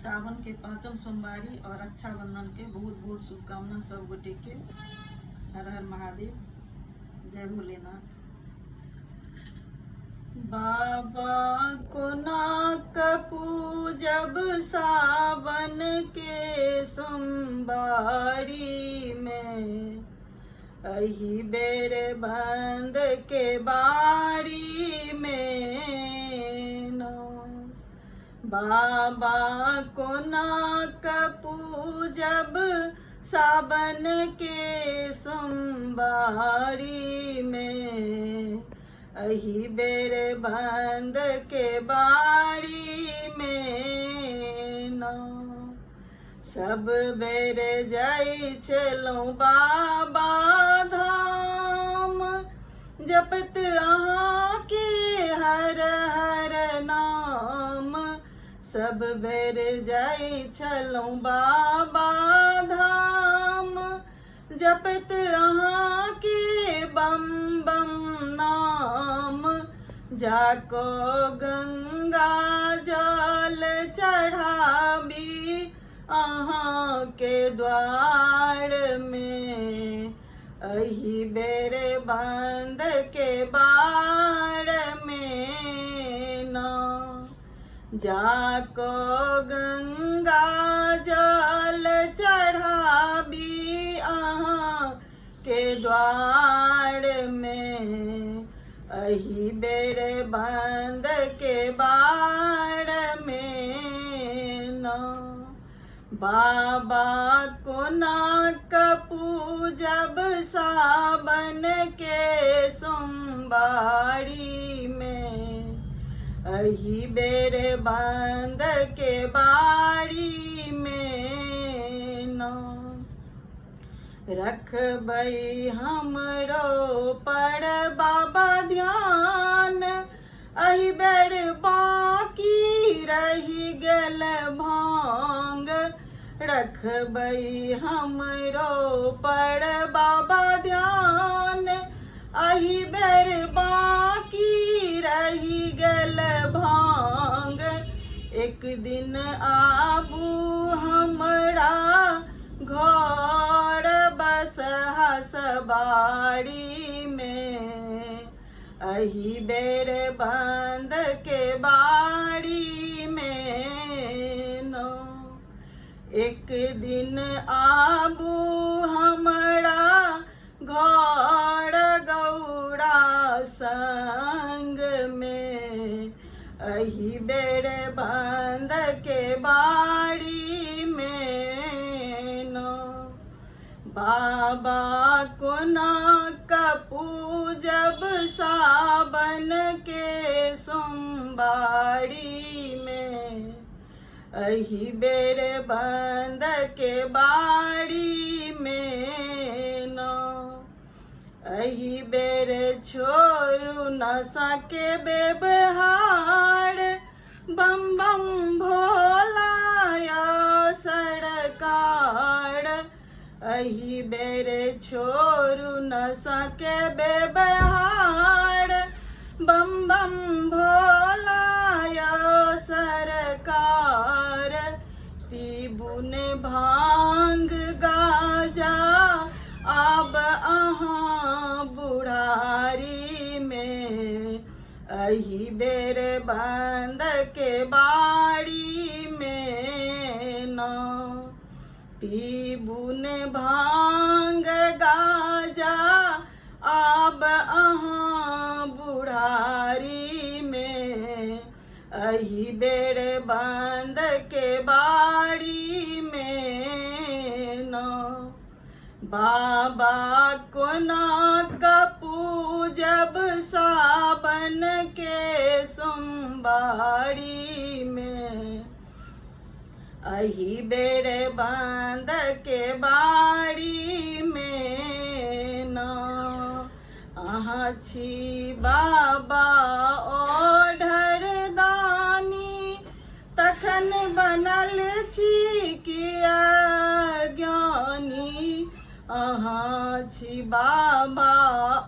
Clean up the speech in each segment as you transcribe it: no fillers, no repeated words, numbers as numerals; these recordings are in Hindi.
सावन के पांचम सोमवारी और रक्षाबंधन के बहुत बहुत शुभकामना सब गोटे के। हर हर महादेव, जय भोलेनाथ। बाबा को नाक पूजब सावन के सोमवारी में, अही बेर बंद के बारी में न। बाबा को नाक पूजब सावन के सोमवारी में, अही बेर बंद के बारी में न। सब बेर जाइ छलहुँ बाबा धाम, जपत अहाँ के हर हर नाम। सब बेर जाइ छलहुँ बाबा धाम, जपत अहाँ के बम बम नाम। जाको गंगा जल चढ़ाबी अहाँ के द्वार में, अही बेर बंद के बार में न। जाको गंगा जल चढ़ाबी अहाँ के द्वार में, अही बेर बंद के बार में न। बाबा को नाक पूजब सावन के सोमवारी में, अही बेर बंद के बारी में न। रखबै हमरो पर बाबा ध्यान, अही बेर बाकी रही गेल भांग। रखबै हमरो पर बाबा ध्यान, अही बेर बाकी रही गेल भांग। एक दिन आबू हमरा घर बसहा सवारी में, अही बेर बंद के बारी में न। एक दिन आबू हमरा घर गौरा संग में, अही बेर बंद के बारी में न। बाबा को नाक पूजब सावन के सोमवारी में, अही बेर बंद के बारी में न। अही बेर छोड़ू नशा के व्यवहार, बम बम भोला या सरकार। अही बेर छोड़ू नशा के व्यवहार, बम बम भोला या सरकार। तीबुन भांग गाजा आब अहाँ बुढ़ारी में, अही बेर बंद के बारी में न। पीबुन भांग गाजा आब अहाँ बुढ़ारी में, अही बेर बंद के बारी में न। बाबा को नाक पूजब सावन के सोमवारी में, अही बेर बंद के बारी में न। अहाँ छी बाबा ओढ़र दानी, तखन बनल छी किया ज्ञानी। अहाँ छी बाबा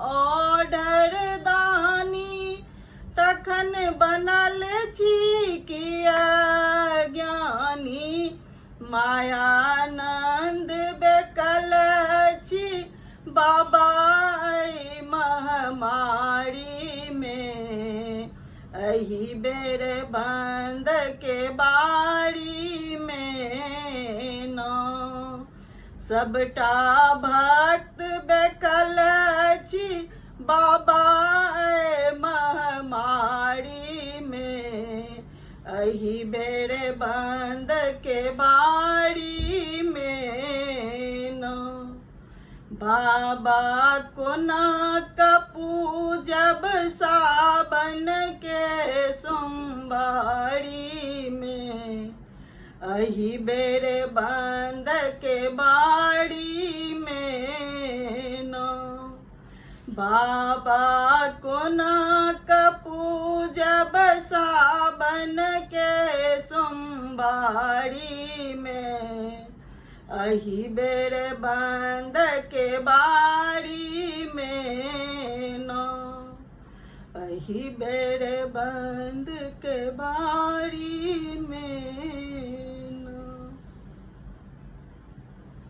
ओढ़र दानी, तखन बनल छी किया ज्ञानी। मायानंद बेकल छी बाबा आई महामारी में, अही बेर बंद के बारी में न सबटा भक्त बेकल छी बाबा आई महामारी में, अही बेर बंद के बारी में न बाबा कोना पूजब सावन के सोमवारी में, अही बेर बंद के बारी में न बाबा कोना पूजब सावन के सोमवारी में, अही बेर बंद के बारी में न, अही बेर बंद के बारी